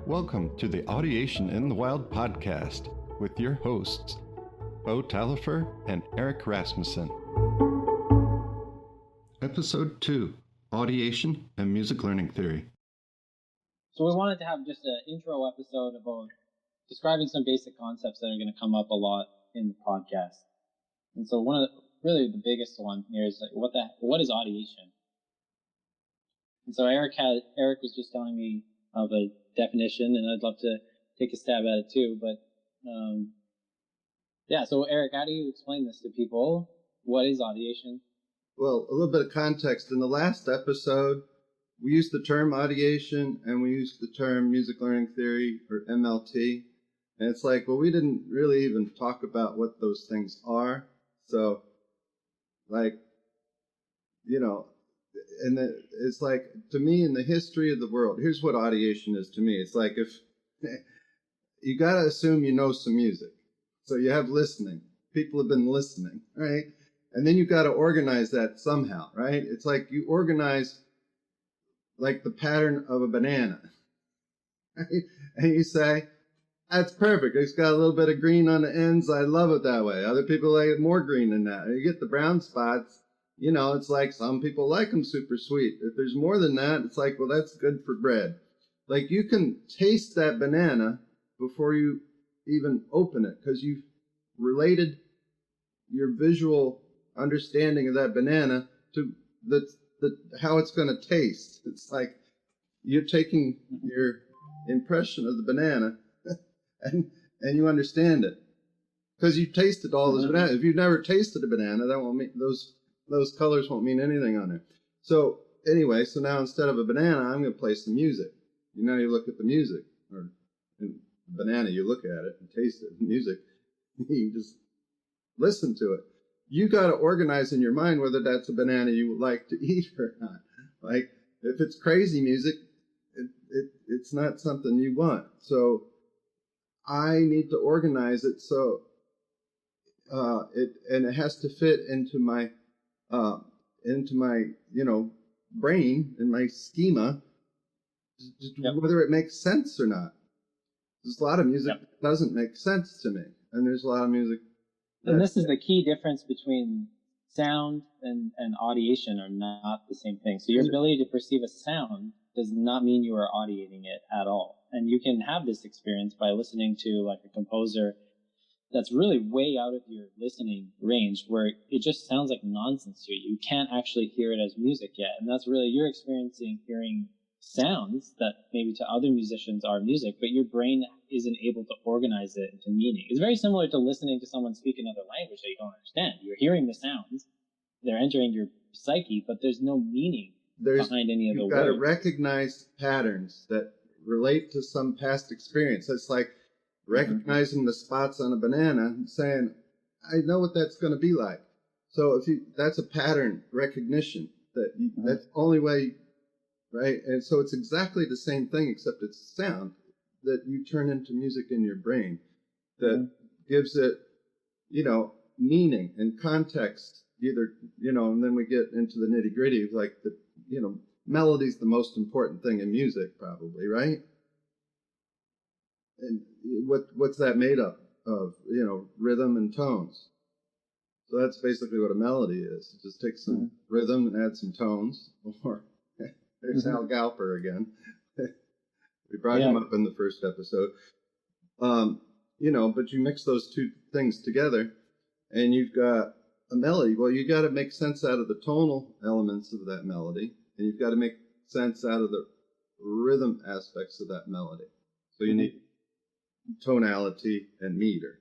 Welcome to the Audiation in the Wild podcast with your hosts, Bo Talifer and Eric Rasmussen. Episode 2, Audiation and Music Learning Theory. So we wanted to have just an intro episode about describing some basic concepts that are going to come up a lot in the podcast. And so really the biggest one here is like, what is audiation? And so Eric was just telling me of a definition, and I'd love to take a stab at it too. But so Eric, how do you explain this to people? What is audiation? Well, a little bit of context. In the last episode, we used the term audiation and we used the term music learning theory, or MLT. And it's like, well, we didn't really even talk about what those things are. So, like, you know, and it's like, to me, in the history of the world, here's what audiation is to me. It's like, if you got to assume you know some music. So you have listening. People have been listening, right? And then you got to organize that somehow, right? It's like you organize like the pattern of a banana, right? And you say, that's perfect. It's got a little bit of green on the ends. I love it that way. Other people like more green than that. You get the brown spots. You know, it's like some people like them super sweet. If there's more than that, it's like, well, that's good for bread. Like, you can taste that banana before you even open it because you've related your visual understanding of that banana to how it's going to taste. It's like you're taking your impression of the banana and you understand it because you've tasted all those bananas. If you've never tasted a banana, that won't mean those colors won't mean anything on there. So anyway, so now instead of a banana, I'm going to play some music. You know, you look at the music, or banana, you look at it and taste it. Music, you just listen to it. You got to organize in your mind whether that's a banana you would like to eat or not. Like, if it's crazy music, it's not something you want. So I need to organize it so it has to fit into my brain and my schema, whether it makes sense or not. There's a lot of music that doesn't make sense to me, and there's a lot of music. And this is the key difference between sound and audiation are not the same thing. So your ability to perceive a sound does not mean you are audiating it at all. And you can have this experience by listening to like a composer that's really way out of your listening range, where it just sounds like nonsense to you. You can't actually hear it as music yet. And that's really, you're experiencing hearing sounds that maybe to other musicians are music, but your brain isn't able to organize it into meaning. It's very similar to listening to someone speak another language that you don't understand. You're hearing the sounds, they're entering your psyche, but there's no meaning behind any of the words. You've got to recognize patterns that relate to some past experience. It's like recognizing the spots on a banana and saying, I know what that's going to be like. So that's a pattern recognition that's the only way, right? And so it's exactly the same thing, except it's sound that you turn into music in your brain that gives it, meaning and context, and then we get into the nitty gritty of like melody's the most important thing in music probably, right? And what's that made up of? Rhythm and tones. So that's basically what a melody is. It just takes some rhythm and adds some tones. Or there's Al Galper again. We brought him up in the first episode. But you mix those two things together and you've got a melody. Well, you got to make sense out of the tonal elements of that melody, and you've got to make sense out of the rhythm aspects of that melody. So you need tonality and meter,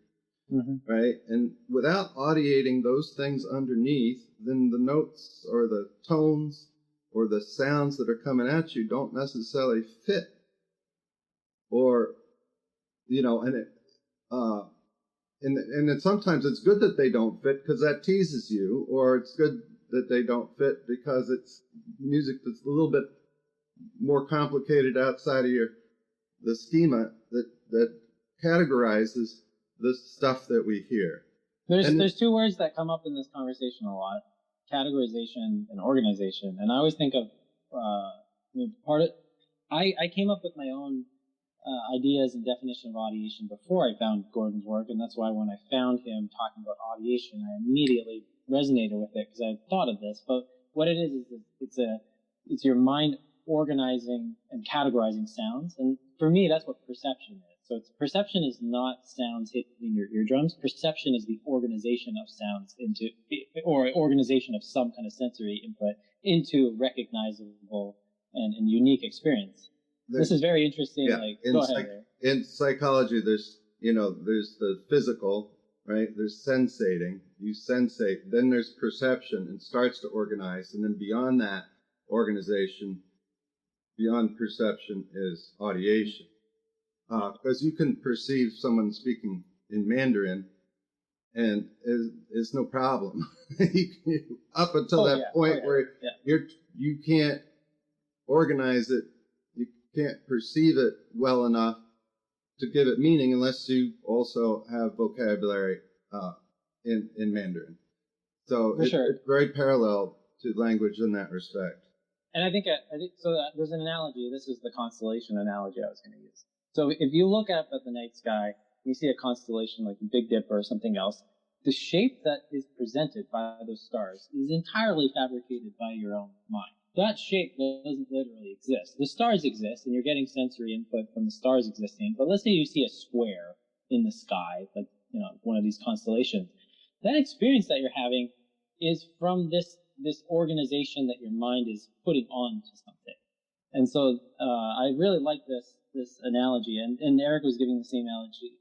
right? And without audiating those things underneath, then the notes or the tones or the sounds that are coming at you don't necessarily fit. Or, and then sometimes it's good that they don't fit because that teases you, or it's good that they don't fit because it's music that's a little bit more complicated outside of the schema that categorizes the stuff that we hear. There's two words that come up in this conversation a lot: categorization and organization. And I always think of part of I came up with my own ideas and definition of audiation before I found Gordon's work, and that's why when I found him talking about audiation, I immediately resonated with it because I had thought of this. But what it is it's your mind organizing and categorizing sounds, and for me, that's what perception is. So perception is not sounds hitting your eardrums. Perception is the organization of sounds into, or organization of some kind of sensory input into recognizable and unique experience. This is very interesting. Yeah, like, go ahead. In psychology, there's the physical, right? There's sensating. You sensate. Then there's perception and starts to organize. And then beyond that organization, beyond perception is audiation. Because you can perceive someone speaking in Mandarin and it's no problem. Up until that point where you can't organize it, you can't perceive it well enough to give it meaning unless you also have vocabulary in Mandarin. So it's very parallel to language in that respect. And I think so. There's an analogy. This is the constellation analogy I was going to use. So if you look up at the night sky, you see a constellation like Big Dipper or something else. The shape that is presented by those stars is entirely fabricated by your own mind. That shape doesn't literally exist. The stars exist, and you're getting sensory input from the stars existing. But let's say you see a square in the sky, like one of these constellations. That experience that you're having is from this organization that your mind is putting on to something. And so I really like this analogy, and Eric was giving the same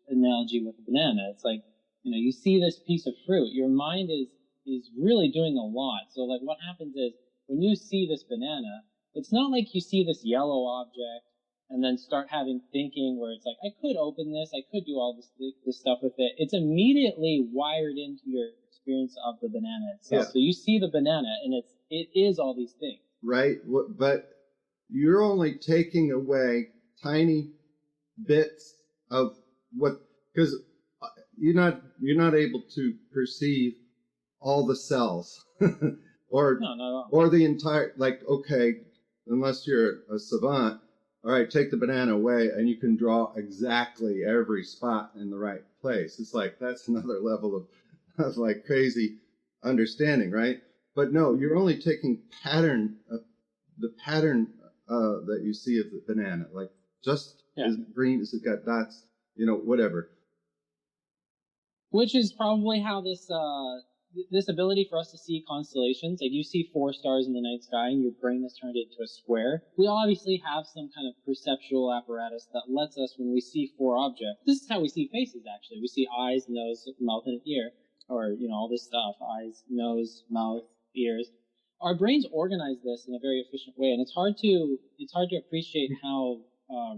analogy with the banana. It's like, you see this piece of fruit, your mind is really doing a lot. So like what happens is when you see this banana, it's not like you see this yellow object and then start having thinking where it's like, I could open this, I could do all this stuff with it. It's immediately wired into your experience of the banana itself. Yeah. So you see the banana and it is all these things. Right, but you're only taking away tiny bits of what, because you're not able to perceive all the cells or the entire, like, okay, unless you're a savant, all right, take the banana away and you can draw exactly every spot in the right place. It's like, that's another level of like crazy understanding, right? But no, you're only taking the pattern that you see of the banana, like just is it green, is it got dots, whatever. Which is probably how this ability for us to see constellations, like you see 4 stars in the night sky and your brain has turned it into a square. We obviously have some kind of perceptual apparatus that lets us, when we see 4 objects, this is how we see faces actually. We see eyes, nose, mouth, and ear, or all this stuff, eyes, nose, mouth, ears. Our brains organize this in a very efficient way, and it's hard to appreciate how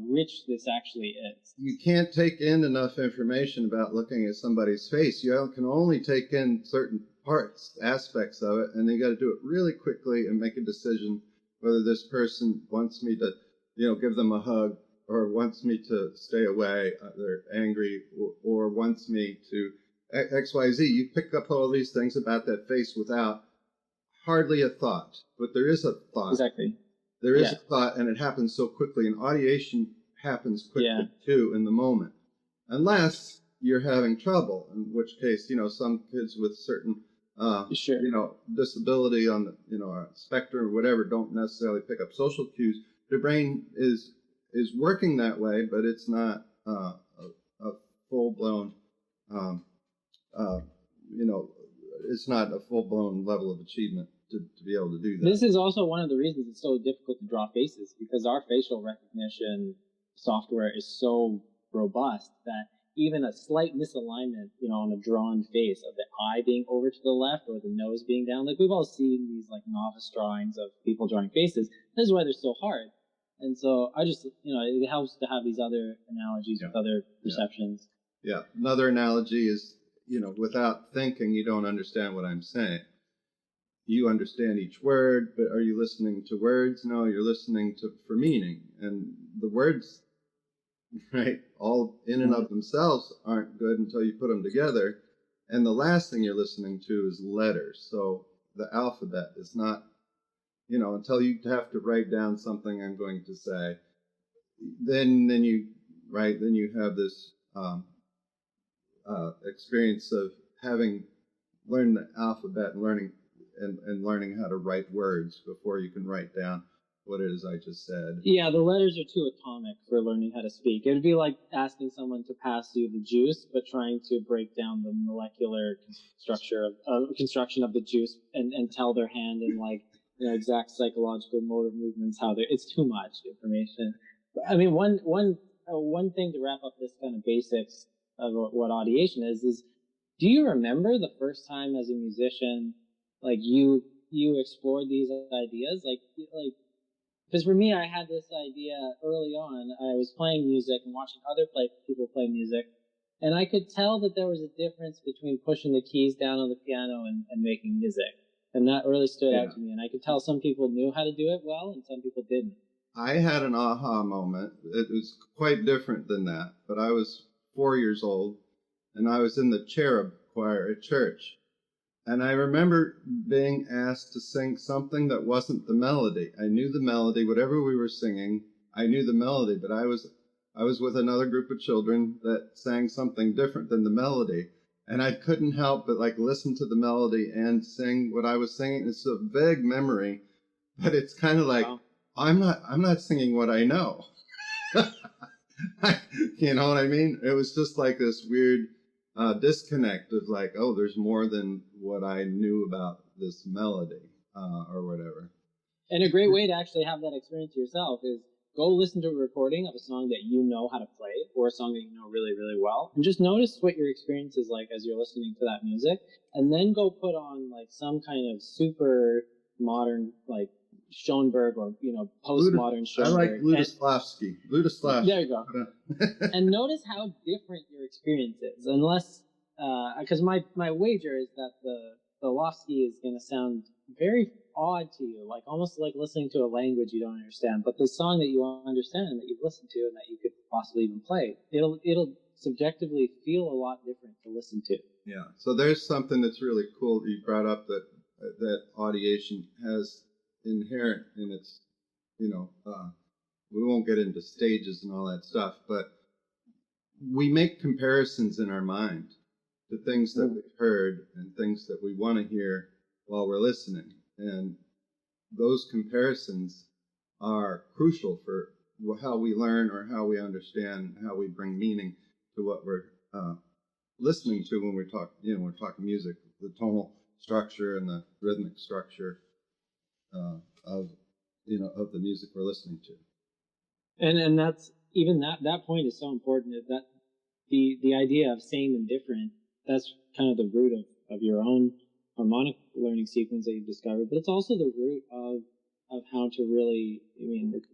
rich this actually is. You can't take in enough information about looking at somebody's face. You can only take in certain parts, aspects of it, and you got to do it really quickly and make a decision whether this person wants me to, give them a hug, or wants me to stay away, they're angry, or wants me to XYZ. You pick up all these things about that face without hardly a thought, but there is a thought. Exactly. There is a thought, and it happens so quickly, and audiation happens quickly too in the moment, unless you're having trouble, in which case, some kids with certain, disability on the, spectrum or whatever don't necessarily pick up social cues. Their brain is working that way, but it's not a full-blown, it's not a full-blown level of achievement to be able to do that. This is also one of the reasons it's so difficult to draw faces, because our facial recognition software is so robust that even a slight misalignment, on a drawn face of the eye being over to the left or the nose being down, like we've all seen these like novice drawings of people drawing faces. This is why they're so hard. And so I just, it helps to have these other analogies with other perceptions. Yeah. Another analogy is, without thinking, you don't understand what I'm saying. You understand each word, but are you listening to words? No, you're listening for meaning. And the words, right, all in and of themselves aren't good until you put them together. And the last thing you're listening to is letters. So the alphabet is not, until you have to write down something I'm going to say, then you right? Then you have this experience of having learned the alphabet and learning how to write words before you can write down what it is I just said. Yeah, the letters are too atomic for learning how to speak. It would be like asking someone to pass you the juice, but trying to break down the molecular construction of the juice and tell their hand in like exact psychological motor movements. It's too much information. I mean, one thing to wrap up this kind of basics of what audiation is do you remember the first time as a musician, like you explored these ideas, like because for me, I had this idea early on. I was playing music and watching other people play music, and I could tell that there was a difference between pushing the keys down on the piano and making music. And that really stood out to me. And I could tell some people knew how to do it well and some people didn't. I had an aha moment. It was quite different than that, but I was 4 years old, and I was in the cherub choir at church. And I remember being asked to sing something that wasn't the melody. I knew the melody, whatever we were singing, I knew the melody, but I was with another group of children that sang something different than the melody. And I couldn't help but like listen to the melody and sing what I was singing. It's a vague memory, but it's kind of like, wow. I'm not singing what I know. You know what I mean? It was just like this weird disconnect of like, oh, there's more than what I knew about this melody or whatever. And a great way to actually have that experience yourself is go listen to a recording of a song that you know how to play or a song that you know really, really well. And just notice what your experience is like as you're listening to that music. And then go put on like some kind of super modern, like Schoenberg or, postmodern Schoenberg. I like Lutoslawski. There you go. And notice how different your experience is. Unless, because my wager is that the Lofsky is going to sound very odd to you, like almost like listening to a language you don't understand. But the song that you understand and that you've listened to and that you could possibly even play, it'll subjectively feel a lot different to listen to. Yeah. So there's something that's really cool that you brought up that audiation has inherent in its, we won't get into stages and all that stuff, but we make comparisons in our mind to things that we've heard and things that we want to hear while we're listening. And those comparisons are crucial for how we learn or how we understand, how we bring meaning to what we're listening to when we're talking music, the tonal structure and the rhythmic structure of the music we're listening to. And that's even that point is so important, is that the idea of same and different, that's kind of the root of your own harmonic learning sequence that you've discovered, but it's also the root of how to really,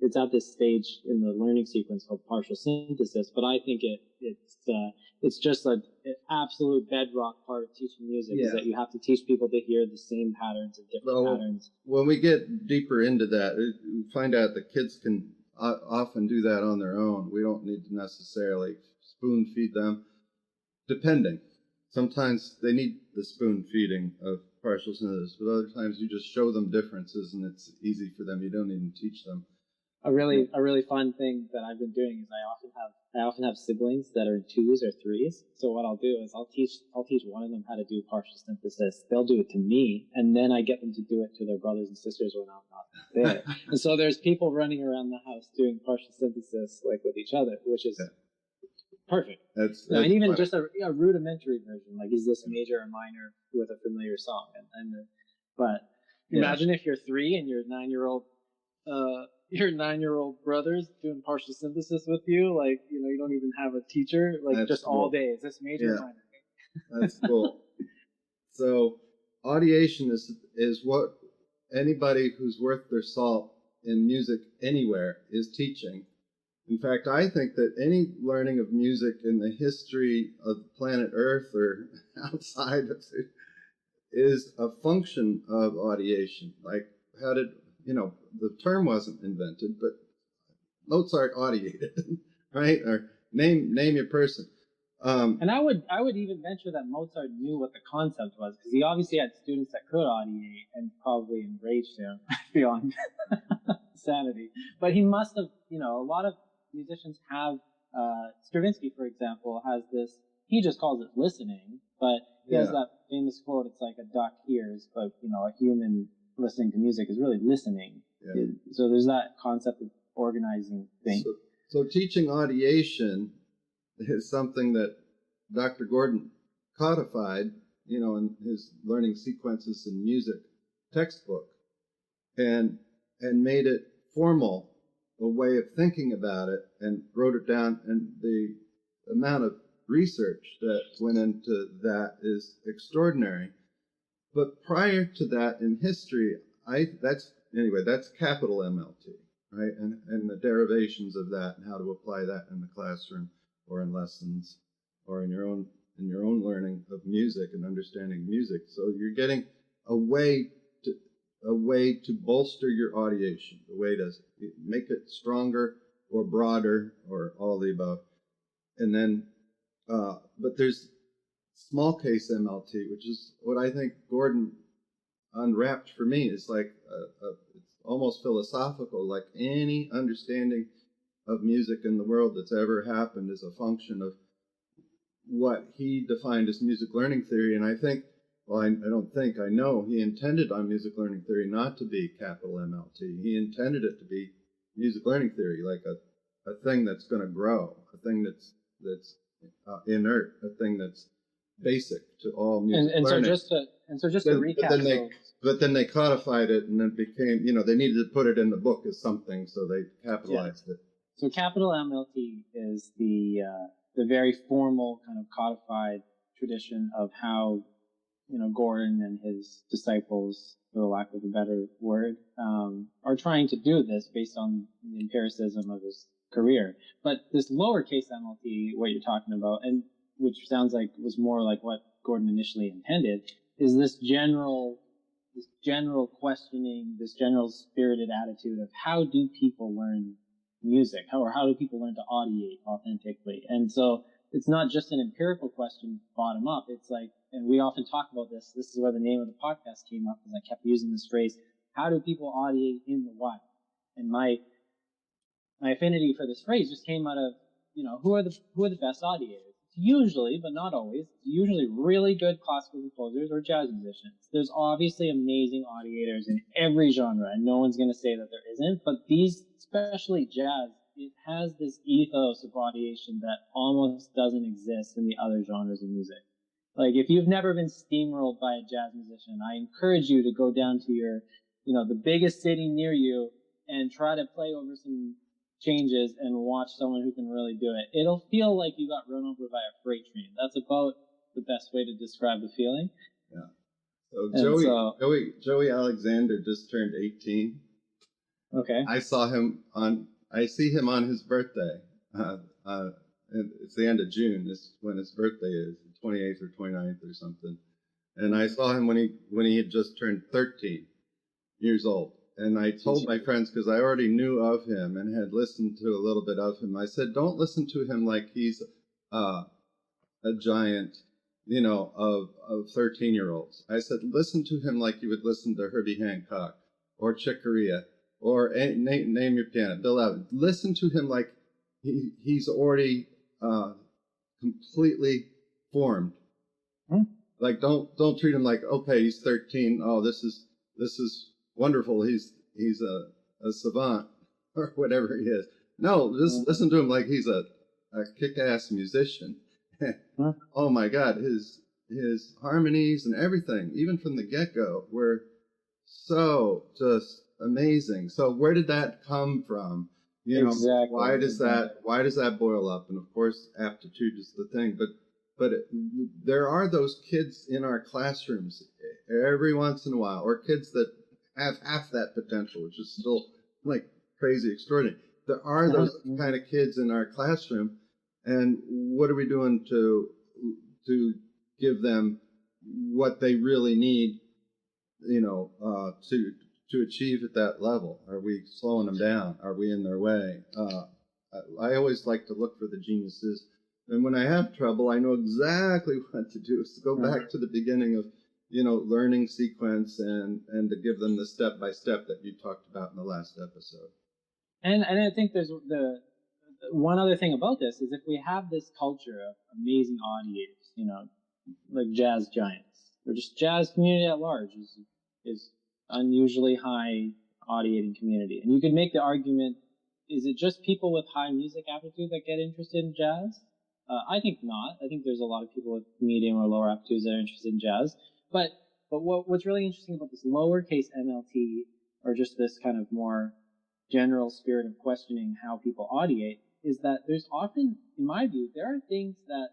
it's at this stage in the learning sequence called partial synthesis, but I think it's just an absolute bedrock part of teaching music, is that you have to teach people to hear the same patterns and different patterns. When we get deeper into that, we find out that kids can often do that on their own. We don't need to necessarily spoon feed them, depending. Sometimes they need the spoon feeding of partial synthesis, but other times you just show them differences and it's easy for them. You don't even teach them. A really fun thing that I've been doing is I often have siblings that are 2s or 3s. So what I'll do is I'll teach one of them how to do partial synthesis. They'll do it to me, and then I get them to do it to their brothers and sisters when I'm not there. And so there's people running around the house doing partial synthesis like with each other, which is perfect. That's and even funny. Just a rudimentary version, like is this major or minor with a familiar song, but imagine if you're 3 and your 9-year-old brother's doing partial synthesis with you, like you don't even have a teacher, like that's just cool. All day. Is this major or minor? That's cool. So audiation is what anybody who's worth their salt in music anywhere is teaching. In fact, I think that any learning of music in the history of planet Earth or outside of it is a function of audiation. Like, how did, the term wasn't invented, but Mozart audiated, right? Or name your person. And I would even venture that Mozart knew what the concept was, because he obviously had students that could audiate and probably enraged him beyond sanity. But he must have, a lot of musicians have Stravinsky, for example, has this, he just calls it listening, but he has that famous quote, it's like a duck hears, but, a human listening to music is really listening. Yeah. So there's that concept of organizing thing. So teaching audiation is something that Dr. Gordon codified, in his learning sequences in music textbook, and made it formal, a way of thinking about it, and wrote it down. And the amount of research that went into that is extraordinary. But prior to that in history, that's capital MLT, right? And the derivations of that and how to apply that in the classroom or in lessons or in your own learning of music and understanding music. So you're getting a way to bolster your audiation, a way to make it stronger or broader or all the above. And then, but there's small case MLT, which is what I think Gordon unwrapped for me. It's like it's almost philosophical, like any understanding of music in the world that's ever happened is a function of what he defined as music learning theory. And I think, I know he intended on music learning theory not to be capital MLT. He intended it to be music learning theory, like a thing that's going to grow, a thing that's inert, a thing that's basic to all music learning. So just to recap. But then they codified it, and it became, they needed to put it in the book as something, so they capitalized it. So capital MLT is the very formal kind of codified tradition of how, Gordon and his disciples, for the lack of a better word, are trying to do this based on the empiricism of his career. But this lowercase MLT, what you're talking about, and which sounds like was more like what Gordon initially intended, is this general questioning, this general spirited attitude of how do people learn music, how do people learn to audiate authentically. And so it's not just an empirical question bottom up. It's like, and we often talk about this is where the name of the podcast came up, because I kept using this phrase, how do people audiate in the wild? And my affinity for this phrase just came out of, who are the best audiators? Usually, but not always, usually really good classical composers or jazz musicians. There's obviously amazing audiators in every genre, and no one's going to say that there isn't, but these, especially jazz, it has this ethos of audiation that almost doesn't exist in the other genres of music. Like, if you've never been steamrolled by a jazz musician, I encourage you to go down to your, the biggest city near you and try to play over some changes and watch someone who can really do it. It'll feel like you got run over by a freight train. That's about the best way to describe the feeling. Yeah. So Joey Alexander just turned 18. Okay. I see him on his birthday. It's the end of June. This is when his birthday is, the 28th or 29th or something. And I saw him when he had just turned 13 years old. And I told my friends, because I already knew of him and had listened to a little bit of him, I said, don't listen to him like he's a giant, of 13-year-olds. I said, listen to him like you would listen to Herbie Hancock or Chick Corea or name your pianist, Bill Evans. Listen to him like he's already completely formed. Like, don't treat him like, okay, he's 13. Oh, this is wonderful. He's a savant or whatever he is. No, just listen to him like he's a kick-ass musician. Oh my God, his harmonies and everything, even from the get-go, were so just amazing. So where did that come from? Exactly. Why does that boil up? And of course, aptitude is the thing. But there are those kids in our classrooms every once in a while, or kids that have half that potential, which is still like crazy extraordinary. There are those kind of kids in our classroom, and what are we doing to give them what they really need, to achieve at that level? Are we slowing them down? Are we in their way? I always like to look for the geniuses, and when I have trouble, I know exactly what to do. Is to go back to the beginning of learning sequence and to give them the step by step that you talked about in the last episode. And I think there's one other thing about this is if we have this culture of amazing audiators, like jazz giants, or just jazz community at large is unusually high audiating community. And you could make the argument, is it just people with high music aptitude that get interested in jazz? I think not. I think there's a lot of people with medium or lower aptitudes that are interested in jazz. But what's really interesting about this lowercase MLT, or just this kind of more general spirit of questioning how people audiate, is that there's often, in my view, there are things that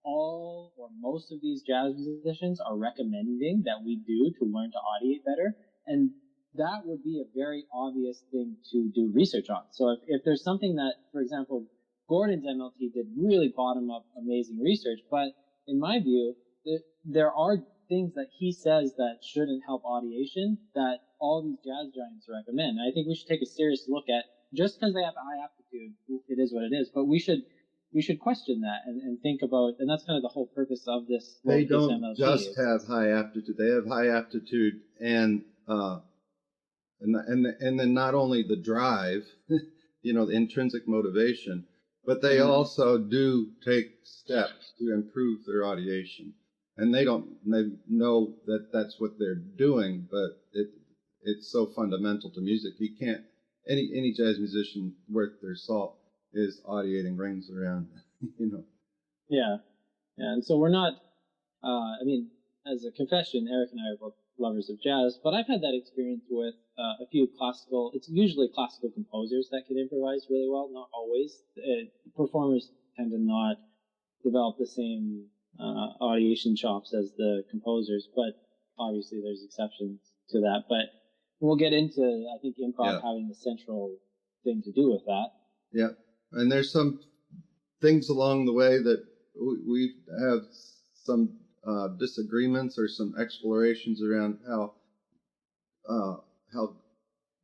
all or most of these jazz musicians are recommending that we do to learn to audiate better. And that would be a very obvious thing to do research on. So if there's something that, for example, Gordon's MLT did really bottom-up amazing research, but in my view, there are things that he says that shouldn't help audiation that all these jazz giants recommend. And I think we should take a serious look at, just because they have high aptitude, it is what it is, but we should question that and think about, and that's kind of the whole purpose of this. They don't MLT just have high aptitude; they have high aptitude and then not only the drive, the intrinsic motivation, but they also do take steps to improve their audiation. And they know that that's what they're doing, but it's so fundamental to music. You can't, any jazz musician worth their salt is audiating rings around, Yeah. And so we're not, as a confession, Eric and I are both lovers of jazz, but I've had that experience with a few it's usually classical composers that can improvise really well, not always. Performers tend to not develop the same audiation chops as the composers, but obviously there's exceptions to that. But we'll get into, I think, improv having a central thing to do with that. Yeah, and there's some things along the way that we have some disagreements or some explorations around how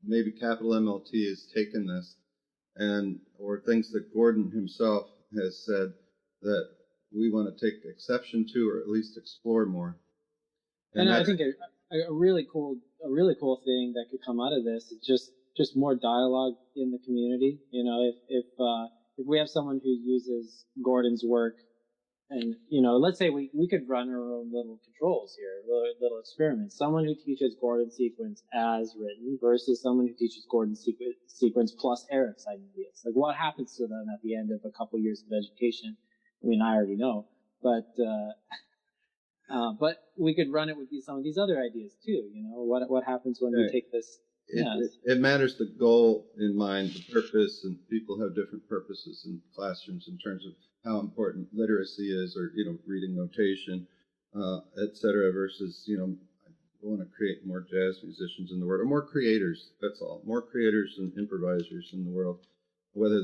maybe capital MLT has taken this, or things that Gordon himself has said that we want to take exception to, or at least explore more. And I think a really cool thing that could come out of this is just more dialogue in the community. If we have someone who uses Gordon's work, and let's say we could run our own little controls here, little experiments. Someone who teaches Gordon's sequence as written versus someone who teaches Gordon's sequence plus Eric's ideas. Like, what happens to them at the end of a couple years of education? I mean, I already know, but we could run it with some of these other ideas too. What happens when we take this? It matters the goal in mind, the purpose, and people have different purposes in classrooms in terms of how important literacy is, or reading notation, etc. Versus I want to create more jazz musicians in the world, or more creators. That's all. More creators and improvisers in the world. Whether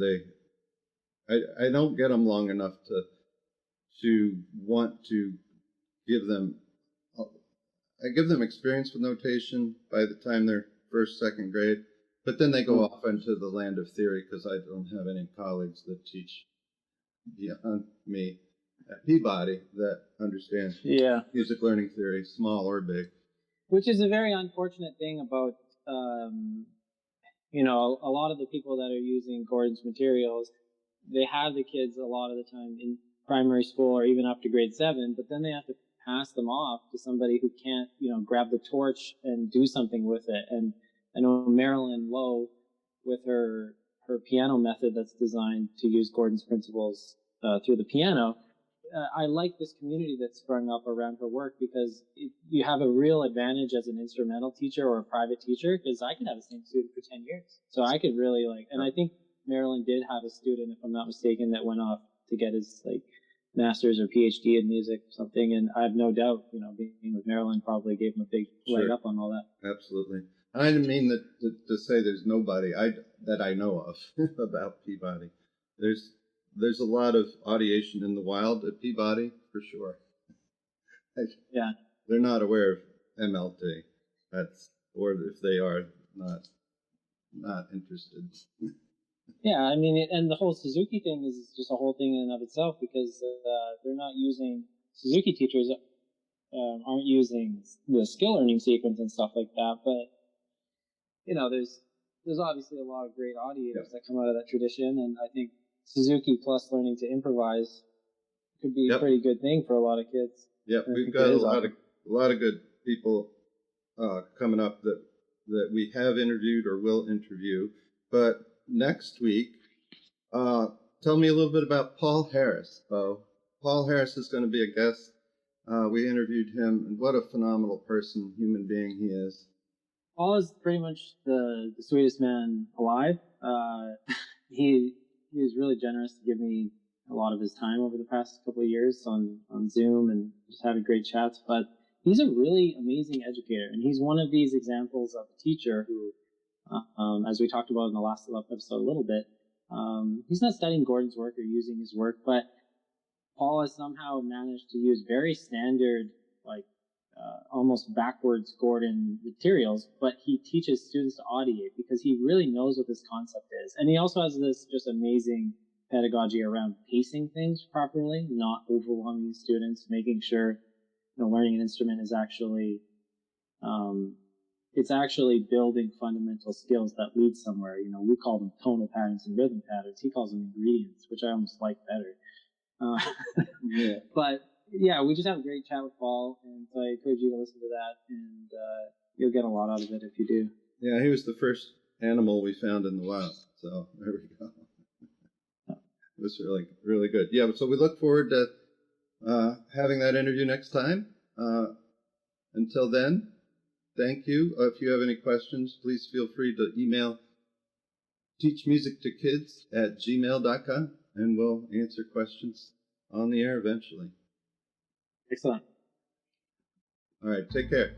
I don't get them long enough to want to give them. I give them experience with notation by the time they're first, second grade, but then they go off into the land of theory, because I don't have any colleagues that teach beyond me at Peabody that understand music learning theory, small or big. Which is a very unfortunate thing about, a lot of the people that are using Gordon's materials, they have the kids a lot of the time in primary school or even up to grade 7, but then they have to pass them off to somebody who can't, grab the torch and do something with it. And I know Marilyn Lowe, with her piano method that's designed to use Gordon's principles through the piano, I like this community that's sprung up around her work, because you have a real advantage as an instrumental teacher or a private teacher, because I could have the same student for 10 years. So I could really and I think Marilyn did have a student, if I'm not mistaken, that went off to get his master's or PhD in music or something. And I have no doubt, being with Marilyn probably gave him a big leg up on all that. Absolutely. I didn't mean to say there's nobody that I know of about Peabody. There's a lot of audiation in the wild at Peabody, for sure. Yeah. They're not aware of MLT. Or if they are, not interested. Yeah, I mean, and the whole Suzuki thing is just a whole thing in and of itself, because they're not using, Suzuki teachers aren't using the skill learning sequence and stuff like that, but there's obviously a lot of great audiators that come out of that tradition, and I think Suzuki plus learning to improvise could be a Yep. pretty good thing for a lot of kids. Yep, I we've think got it a is lot of good people coming up that we have interviewed or will interview. But next week, tell me a little bit about Paul Harris, Bo. Paul Harris is going to be a guest. We interviewed him, and what a phenomenal person, human being he is. Paul is pretty much the sweetest man alive. He was really generous to give me a lot of his time over the past couple of years on Zoom and just having great chats. But he's a really amazing educator, and he's one of these examples of a teacher who, as we talked about in the last episode a little bit, he's not studying Gordon's work or using his work, but Paul has somehow managed to use very standard, like almost backwards Gordon materials, but he teaches students to audiate because he really knows what this concept is. And he also has this just amazing pedagogy around pacing things properly, not overwhelming students, making sure learning an instrument is actually it's actually building fundamental skills that lead somewhere. We call them tonal patterns and rhythm patterns. He calls them ingredients, which I almost like better. Yeah. But yeah, we just have a great chat with Paul, and so I encourage you to listen to that, and you'll get a lot out of it if you do. Yeah, he was the first animal we found in the wild, so there we go. It was really, really good. Yeah, so we look forward to having that interview next time. Until then, thank you. If you have any questions, please feel free to email teachmusictokids@gmail.com, and we'll answer questions on the air eventually. Excellent. All right, take care.